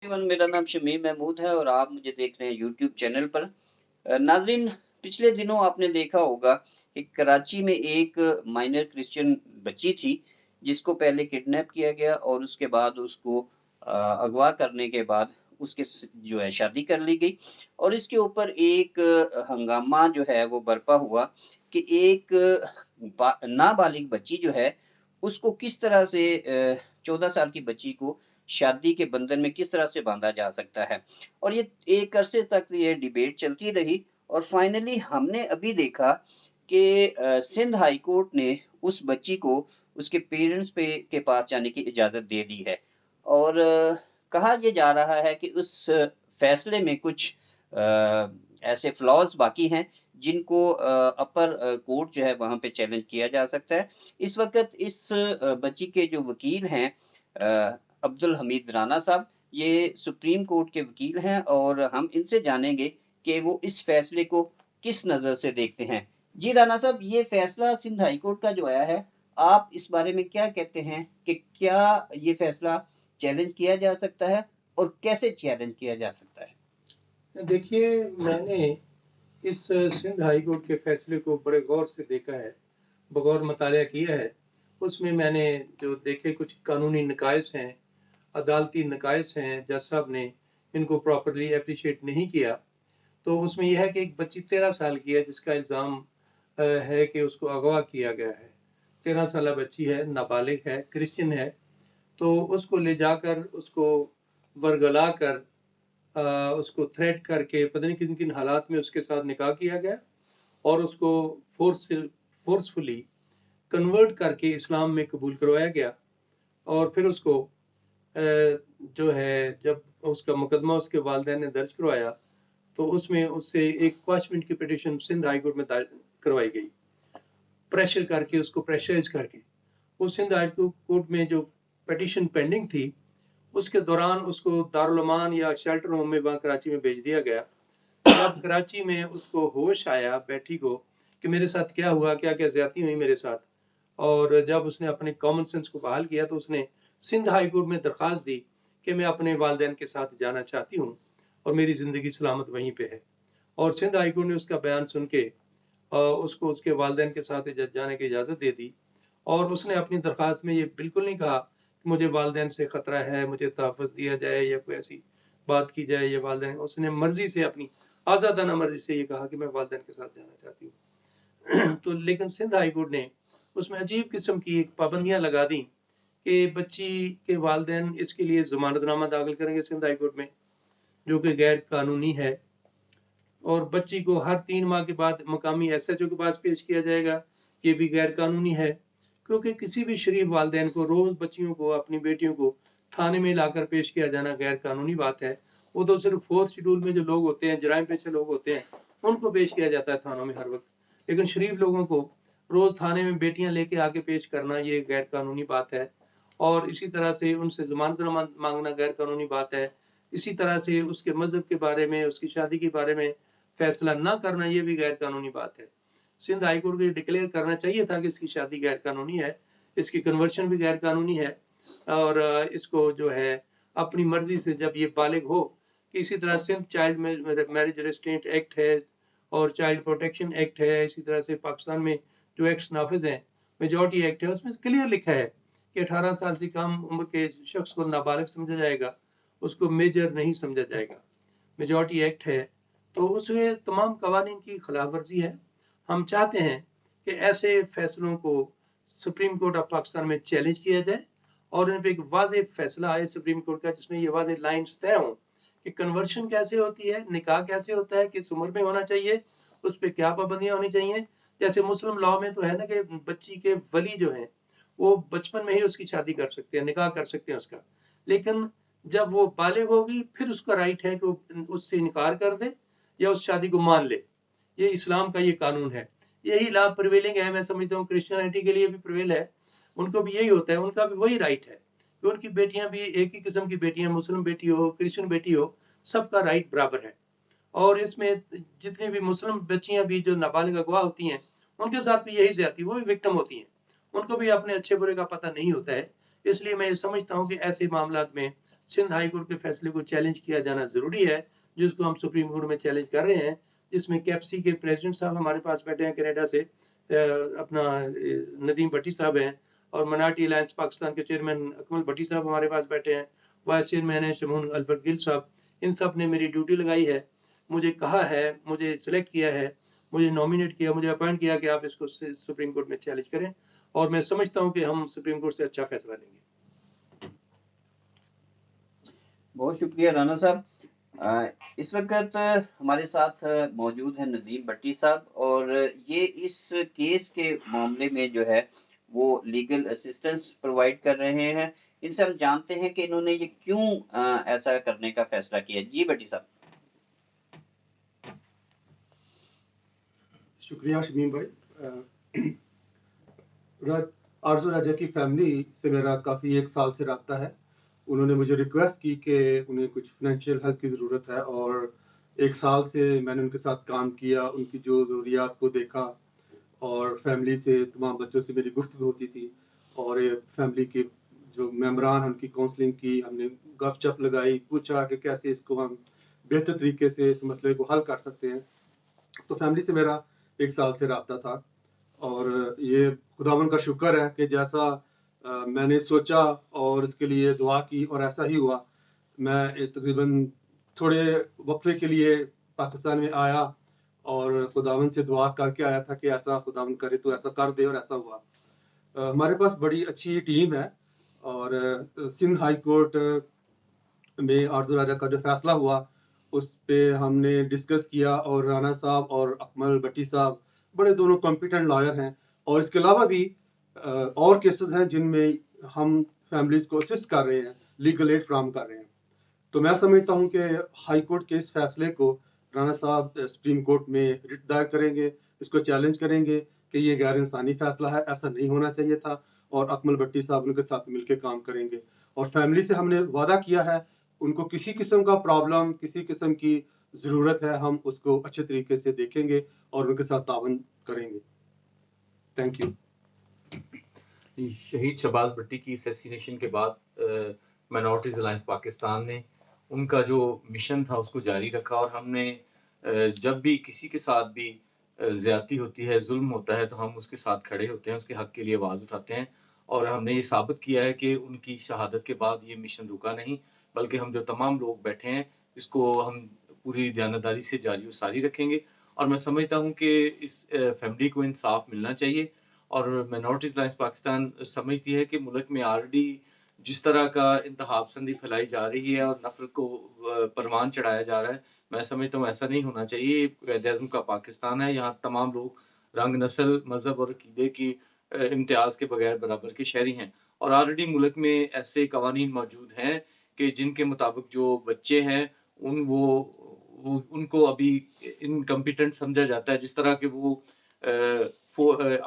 Everyone, मेरा नाम शमीम महमूद है और आप मुझे देख रहे हैं यूट्यूब चैनल पर। नाज़रीन, पिछले दिनों आपने देखा होगा कि कराची में एक माइनर क्रिश्चियन बच्ची थी, जिसको पहले किडनैप किया गया और उसके बाद उसको अगवा करने के बाद उसके जो है शादी कर ली गई। और इसके ऊपर एक हंगामा जो है वो बरपा हुआ कि एक नाबालिग बच्ची जो है उसको किस तरह से 14 साल की बच्ची को शादी के बंधन में किस तरह से बाँधा जा सकता है। और ये एक अरसे तक ये डिबेट चलती रही और फाइनली हमने अभी देखा कि सिंध हाई कोर्ट ने उस बच्ची को उसके पेरेंट्स पे के पास जाने की इजाज़त दे दी है। और कहा ये जा रहा है कि उस फैसले में कुछ ऐसे फ्लॉज़ बाकी हैं जिनको अपर कोर्ट जो है वहाँ पे चैलेंज किया जा सकता है। इस वक़्त इस बच्ची के जो वकील हैं अब्दुल हमीद राना साहब, ये सुप्रीम कोर्ट के वकील हैं और हम इनसे जानेंगे कि वो इस फैसले को किस नज़र से देखते हैं। जी राना साहब, ये फैसला सिंध हाई कोर्ट का जो आया है, आप इस बारे में क्या कहते हैं कि क्या ये फैसला चैलेंज किया जा सकता है और कैसे चैलेंज किया जा सकता है? देखिए, मैंने इस सिंध हाई कोर्ट के फैसले को बड़े गौर से देखा है, बगौर मतालिया किया है। उसमें मैंने जो देखे कुछ कानूनी नकाइस हैं, अदालती नकाइस हैं, जज साहब ने इनको प्रॉपरली एप्रिशिएट नहीं किया। तो उसमें यह है कि एक बच्ची 13 साल की है जिसका इल्ज़ाम है कि उसको अगवा किया गया है। 13 साल बच्ची है, नाबालिग है, क्रिश्चियन है, तो उसको ले जाकर उसको वर्गला कर उसको थ्रेट करके पता नहीं किन किन हालात में उसके साथ निकाह किया गया और उसको फोर्सफुली कन्वर्ट करके इस्लाम में कबूल करवाया गया। और फिर उसको जो है जब उसका मुकदमा उसके वालिदैन ने दर्ज करवाया तो उसमें उससे एक 5 मिनट की पिटीशन सिंध हाई कोर्ट में करवाई गई, प्रेशर करके, उसको प्रेशराइज करके। उस सिंध हाई कोर्ट में जो पिटीशन पेंडिंग थी उसके दौरान उसको दारुल अमान या शेल्टर होम में वहाँ कराची में भेज दिया गया। जब कराची में उसको होश आया बैठी को कि मेरे साथ क्या हुआ, क्या क्या ज्यादती हुई मेरे साथ, और जब उसने अपने कॉमन सेंस को बहाल किया तो उसने सिंध हाई कोर्ट में दरख्वास्त दी कि मैं अपने वालिदैन के साथ जाना चाहती हूँ और मेरी ज़िंदगी सलामत वहीं पे है। और सिंध हाई कोर्ट ने उसका बयान सुन के उसको उसके वालिदैन के साथ जाने की इजाज़त दे दी। और उसने अपनी दरख्वास्त में ये बिल्कुल नहीं कहा कि मुझे वालिदैन से ख़तरा है, मुझे तहफ़्फ़ुज़ दिया जाए या कोई ऐसी बात की जाए। ये वालिदैन, उसने मर्ज़ी से, अपनी आज़ादाना मर्ज़ी से ये कहा कि मैं वालिदैन के साथ जाना चाहती हूँ। तो लेकिन सिंध हाई कोर्ट ने उसमें अजीब किस्म की पाबंदियाँ लगा दी कि बच्ची के वालिदैन इसके लिए ज़मानतनामा दाखिल करेंगे सिंध हाई कोर्ट में, जो कि गैर कानूनी है। और बच्ची को हर 3 माह के बाद मकामी एसएचओ के पास पेश किया जाएगा, ये भी गैर कानूनी है। क्योंकि किसी भी शरीफ वालिदैन को रोज़ बच्चियों को, अपनी बेटियों को थाने में लाकर पेश किया जाना गैर कानूनी बात है। वो तो सिर्फ 4th शेड्यूल में जो लोग होते हैं, जराइम पेशा लोग होते हैं, उनको पेश किया जाता है थानों में हर वक्त। लेकिन शरीफ लोगों को रोज़ थाने में बेटियां लेके आके पेश करना ये गैर कानूनी बात है। और इसी तरह से उनसे जमानतनामा मांगना गैर कानूनी बात है। इसी तरह से उसके मजहब के बारे में, उसकी शादी के बारे में फैसला ना करना ये भी गैर कानूनी बात है। सिंध हाई कोर्ट को ये डिक्लेयर करना चाहिए था कि इसकी शादी गैर कानूनी है, इसकी कन्वर्शन भी गैर कानूनी है। और इसको जो है अपनी मर्जी से जब ये बालिग हो, इसी तरह Sindh child marriage restraint act है और चाइल्ड प्रोटेक्शन एक्ट है। इसी तरह से पाकिस्तान में जो एक्ट्स नाफिज हैं, मेजॉरिटी एक्ट है, उसमें क्लियर लिखा है कि 18 साल से कम उम्र के शख्स को नाबालिग समझा जाएगा, उसको मेजर नहीं समझा जाएगा। मेजॉरिटी एक्ट है, तो उसमें तमाम कवानीन की खिलाफ वर्जी है। हम चाहते हैं कि ऐसे फैसलों को सुप्रीम कोर्ट ऑफ पाकिस्तान में चैलेंज किया जाए और इन पर एक वाज़ेह फैसला आए सुप्रीम कोर्ट का, जिसमें ये वाज़ेह लाइन्स तय हों कि कन्वर्शन कैसे होती है, निकाह कैसे होता है, किस उम्र में होना चाहिए, उस पर क्या पाबंदियां होनी चाहिए। जैसे मुस्लिम लॉ में तो है ना कि बच्ची के वली जो हैं वो बचपन में ही उसकी शादी कर सकते हैं, निकाह कर सकते हैं उसका। लेकिन जब वो बालिग होगी फिर उसका राइट है कि वो उससे इनकार कर दे या उस शादी को मान ले। ये इस्लाम का ये कानून है, यही लॉ प्रिवेलिंग है। मैं समझता हूँ क्रिश्चियनिटी के लिए भी प्रिवेल है, उनको भी यही होता है, उनका भी वही राइट है कि उनकी बेटियां भी एक ही किस्म की बेटियां, मुस्लिम बेटी हो, क्रिश्चियन बेटी हो, सबका राइट बराबर है। और इसमें जितनी भी मुस्लिम बच्चियां भी जो नाबालिग अगवा होती हैं, उनके साथ भी यही ज्यादती, वो भी विक्टिम होती हैं, उनको भी अपने अच्छे बुरे का पता नहीं होता है। इसलिए मैं समझता हूँ कि ऐसे मामलात में सिंध हाई कोर्ट के फैसले को चैलेंज किया जाना ज़रूरी है, जिसको हम सुप्रीम कोर्ट में चैलेंज कर रहे हैं, जिसमें कैप्सी के प्रेसिडेंट साहब हमारे पास बैठे हैं कनाडा से, अपना नदीम भट्टी साहब हैं, और मिनार्टी अलायंस पाकिस्तान के चेयरमैन अकमल भट्टी साहब हमारे पास बैठे हैं, वाइस चेयरमैन है शमून अल्फर गिल साहब। इन सब ने मेरी ड्यूटी लगाई है, मुझे कहा है, मुझे सिलेक्ट किया है, मुझे नॉमिनेट किया, मुझे अपॉइंट किया कि आप इसको सुप्रीम कोर्ट में चैलेंज करें, और मैं समझता हूं कि हम सुप्रीम कोर्ट से अच्छा फैसला लेंगे। बहुत शुक्रिया राना साहब। इस वक्त हमारे साथ मौजूद है नदीम भट्टी साहब, और ये इस केस के मामले में जो है वो लीगल असिस्टेंस प्रोवाइड कर रहे हैं। इनसे हम जानते हैं कि इन्होंने ये क्यों ऐसा करने का फैसला किया। जी भट्टी साहब। शुक्रिया शमीम भाई। आरजू राजा की फैमिली से मेरा काफ़ी 1 साल से रब्ता है। उन्होंने मुझे रिक्वेस्ट की कि उन्हें कुछ फाइनेंशियल हेल्प की ज़रूरत है, और 1 साल से मैंने उनके साथ काम किया, उनकी जो ज़रूरियात को देखा, और फैमिली से, तमाम बच्चों से मेरी गुफ्तगू होती थी, और ये फैमिली के जो मेंबरान हैं उनकी काउंसलिंग की, हमने गपशप लगाई, पूछा कि कैसे इसको हम बेहतर तरीके से इस मसले को हल कर सकते हैं। तो फैमिली से मेरा 1 साल से रब्ता था, और ये खुदावन का शुक्र है कि जैसा मैंने सोचा और इसके लिए दुआ की और ऐसा ही हुआ। मैं तकरीबन थोड़े वक्फे के लिए पाकिस्तान में आया और खुदावन से दुआ करके आया था कि ऐसा खुदावन करे तो ऐसा कर दे, और ऐसा हुआ। हमारे पास बड़ी अच्छी टीम है, और सिंध हाई कोर्ट में आरजू राजा का जो फैसला हुआ उस पे हमने डिस्कस किया, और राना साहब और अकमल भट्टी साहब बड़े दोनों कॉम्पिटेंट लॉयर हैं, और इसके अलावा भी और केसेस हैं जिनमें हम फैमिलीज को असिस्ट कर रहे हैं, लीगल एड फ्राहम कर रहे हैं। तो मैं समझता हूं कि हाई कोर्ट के इस फैसले को राना साहब सुप्रीम कोर्ट में रिट दायर करेंगे, इसको चैलेंज करेंगे कि ये गैर इंसानी फैसला है, ऐसा नहीं होना चाहिए था, और अकमल भट्टी साहब उनके साथ मिलकर काम करेंगे। और फैमिली से हमने वादा किया है, उनको किसी किस्म का प्रॉब्लम, किसी किस्म की ज़रूरत है, हम उसको अच्छे तरीके से देखेंगे और उनके साथ तावन करेंगे। Thank you. शहीद शहबाज भट्टी की असैसिनेशन के बाद माइनॉरिटीज़ अलायंस पाकिस्तान ने उनका जो मिशन था उसको जारी रखा, और हमने जब भी किसी के साथ भी ज़्यादती होती है, जुल्म होता है, तो हम उसके साथ खड़े होते हैं, उसके हक़ के लिए आवाज़ उठाते हैं। और हमने ये साबित किया है कि उनकी शहादत के बाद ये मिशन रुका नहीं, बल्कि हम जो तमाम लोग बैठे हैं इसको हम पूरी दयानतदारी से जारी और सारी रखेंगे। और मैं समझता हूँ कि इस फैमिली को इंसाफ मिलना चाहिए, और माइनॉरिटीज़ अलायंस पाकिस्तान समझती है कि मुल्क में ऑलरेडी जिस तरह का इंतहा पसंदी फैलाई जा रही है और नफ़रत को परवान चढ़ाया जा रहा है, मैं समझता हूँ ऐसा नहीं होना चाहिए। वैद-ए-आज़म का पाकिस्तान है, यहाँ तमाम लोग रंग, नस्ल, मज़हब और अक़ीदे की इम्तियाज़ के बगैर बराबर के शहरी हैं, और ऑलरेडी मुल्क में ऐसे कवानीन मौजूद हैं कि जिनके मुताबिक जो बच्चे हैं उनको अभी इनकम्पिटेंट समझा जाता है। जिस तरह के वो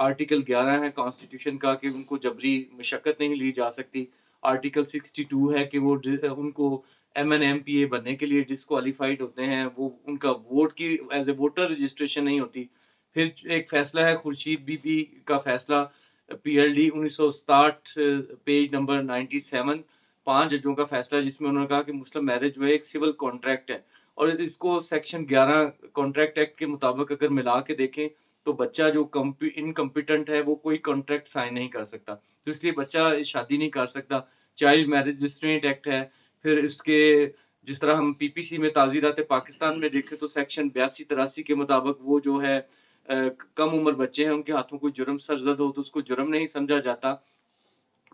आर्टिकल 11 है कॉन्स्टिट्यूशन का कि उनको जबरी मशक्कत नहीं ली जा सकती। आर्टिकल 62 है कि वो उनको MNMPA बनने के लिए डिस्क्वालीफाइड होते हैं, वो उनका वोट की एज ए वोटर रजिस्ट्रेशन नहीं होती। फिर एक फैसला है खुर्शीद बीबी का फैसला PLD 1967 पेज नंबर 97, 5 जजों का फैसला, जिसमें उन्होंने कहा कि मुस्लिम मैरिज जो है एक सिविल कॉन्ट्रैक्ट है, और इसको सेक्शन 11 कॉन्ट्रैक्ट एक्ट के मुताबिक अगर मिला के देखें तो बच्चा जो इनकम्पिटेंट है वो कोई कॉन्ट्रैक्ट साइन नहीं कर सकता, तो इसलिए बच्चा शादी नहीं कर सकता। चाइल्ड मैरिज रिस्ट्रेंट एक्ट है। फिर इसके जिस तरह हम PPC में ताज़ीरात पाकिस्तान में देखें तो सेक्शन 82-83 के मुताबिक वो जो है कम उम्र बच्चे हैं उनके हाथों कोई जुर्म सरजद हो तो उसको जुर्म नहीं समझा जाता।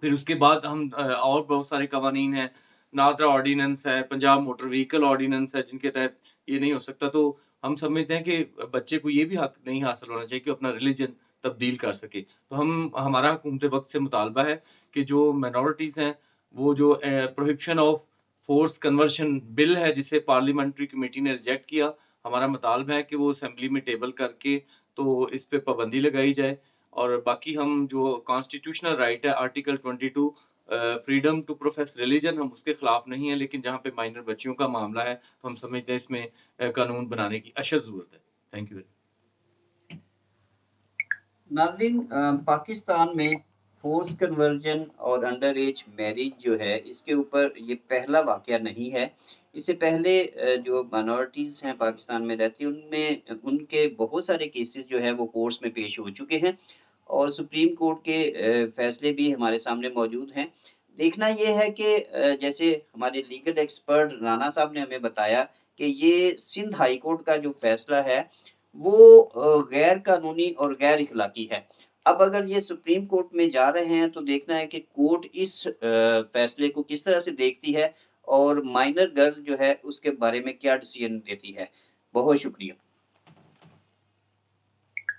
फिर उसके बाद हम और बहुत सारे कवानीन हैं, नादरा ऑर्डिनेंस है, पंजाब मोटर व्हीकल ऑर्डिनेंस है, जिनके तहत ये नहीं हो सकता। तो हम समझते हैं कि बच्चे को ये भी हक नहीं हासिल होना चाहिए कि अपना रिलीजन तब्दील कर सके। तो हमारा हुकूमत वक्त से मुतालबा है कि जो माइनॉरिटीज़ हैं वो जो prohibition of force conversion bill है जिसे पार्लियामेंट्री कमेटी ने रिजेक्ट किया, हमारा मुतालबा है कि वो असेंबली में टेबल करके तो इस पे पाबंदी लगाई जाए। और बाकी हम जो कॉन्स्टिट्यूशनल राइट है article 22 freedom to profess religion, हम उसके खिलाफ नहीं है, लेकिन जहाँ पे माइनर बच्चियों का मामला है तो हम समझते हैं इसमें कानून बनाने की अशद ज़रूरत है। Thank you. नाज़रीन, पाकिस्तान में फोर्स कन्वर्जन और अंडर एज मैरिज जो है इसके ऊपर ये पहला वाकया नहीं है। इससे पहले जो माइनॉरिटीज़ हैं पाकिस्तान में रहती हैं उनमें उनके बहुत सारे केसेस जो है वो कोर्ट्स में पेश हो चुके हैं और सुप्रीम कोर्ट के फैसले भी हमारे सामने मौजूद हैं। देखना ये है कि जैसे हमारे लीगल एक्सपर्ट राना साहब ने हमें बताया कि ये सिंध हाई कोर्ट का जो फैसला है वो गैर कानूनी और गैर इखलाकी है। अब अगर ये सुप्रीम कोर्ट में जा रहे हैं तो देखना है कि कोर्ट इस फैसले को किस तरह से देखती है और माइनर गर्ल जो है उसके बारे में क्या डिसीजन देती है। बहुत शुक्रिया।